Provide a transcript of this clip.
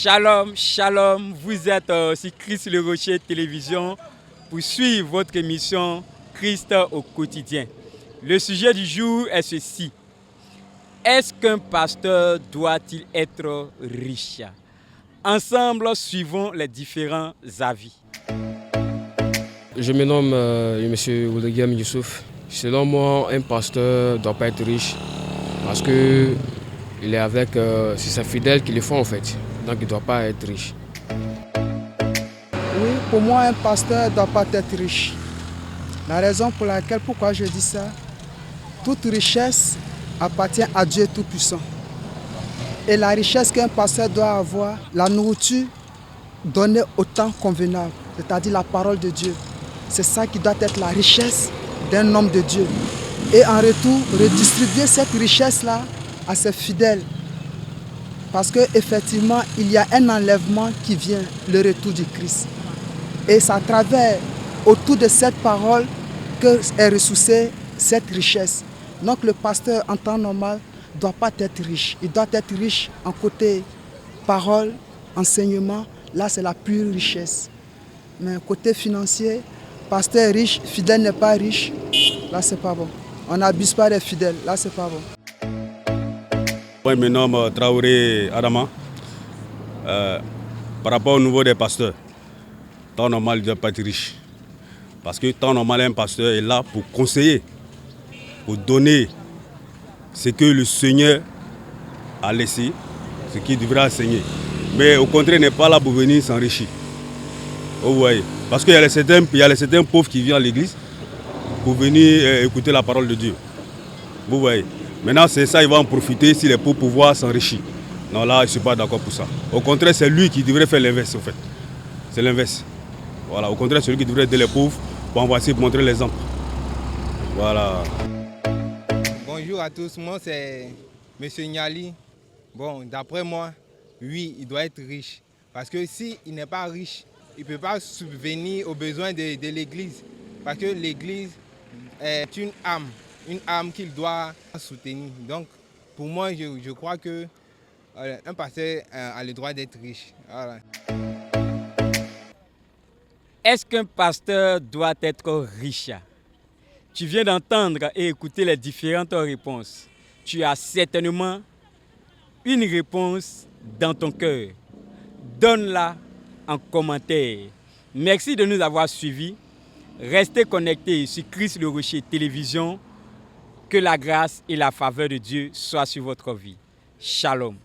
Shalom, shalom, vous êtes sur Christ le Rocher Télévision pour suivre votre émission Christ au quotidien. Le sujet du jour est ceci. Est-ce qu'un pasteur doit-il être riche? Ensemble, suivons les différents avis. Je me nomme M. Ouleghem Youssouf. Selon moi, un pasteur ne doit pas être riche parce que il est avec c'est ses fidèles qui le font en fait. Donc il ne doit pas être riche. Oui, pour moi, un pasteur ne doit pas être riche. La raison pourquoi je dis ça, toute richesse appartient à Dieu Tout-Puissant. Et la richesse qu'un pasteur doit avoir, la nourriture donnée au temps convenable, c'est-à-dire la parole de Dieu. C'est ça qui doit être la richesse d'un homme de Dieu. Et en retour, redistribuer cette richesse-là à ses fidèles. Parce qu'effectivement, il y a un enlèvement qui vient, le retour du Christ. Et c'est à travers, autour de cette parole, qu'est ressourcée cette richesse. Donc le pasteur, en temps normal, ne doit pas être riche. Il doit être riche en côté parole, enseignement. Là, c'est la pure richesse. Mais côté financier, pasteur riche, fidèle n'est pas riche. Là, c'est pas bon. On n'abuse pas des fidèles. Là, c'est pas bon. Moi, je me nomme Traoré Adama. Par rapport au niveau des pasteurs, temps normal, il ne doit pas être riche. Parce que temps normal, un pasteur est là pour conseiller, pour donner ce que le Seigneur a laissé, ce qu'il devrait enseigner. Mais au contraire, il n'est pas là pour venir s'enrichir. Vous voyez. Parce qu'il y a certains pauvres qui viennent à l'église pour venir écouter la parole de Dieu. Vous voyez. Maintenant, c'est ça, il va en profiter s'il est pour pouvoir s'enrichir. Non, là, je ne suis pas d'accord pour ça. Au contraire, c'est lui qui devrait faire l'inverse, en fait. C'est l'inverse. Voilà, au contraire, c'est lui qui devrait aider les pauvres pour montrer l'exemple. Voilà. Bonjour à tous, moi c'est M. Niali. Bon, d'après moi, oui, il doit être riche. Parce que s'il n'est pas riche, il ne peut pas subvenir aux besoins de l'église. Parce que l'église est une âme qu'il doit soutenir. Donc, pour moi, je crois que un pasteur a le droit d'être riche. Voilà. Est-ce qu'un pasteur doit être riche? Tu viens d'entendre et écouter les différentes réponses. Tu as certainement une réponse dans ton cœur. Donne-la en commentaire. Merci de nous avoir suivis. Restez connectés sur Christ le Rocher Télévision. Que la grâce et la faveur de Dieu soient sur votre vie. Shalom.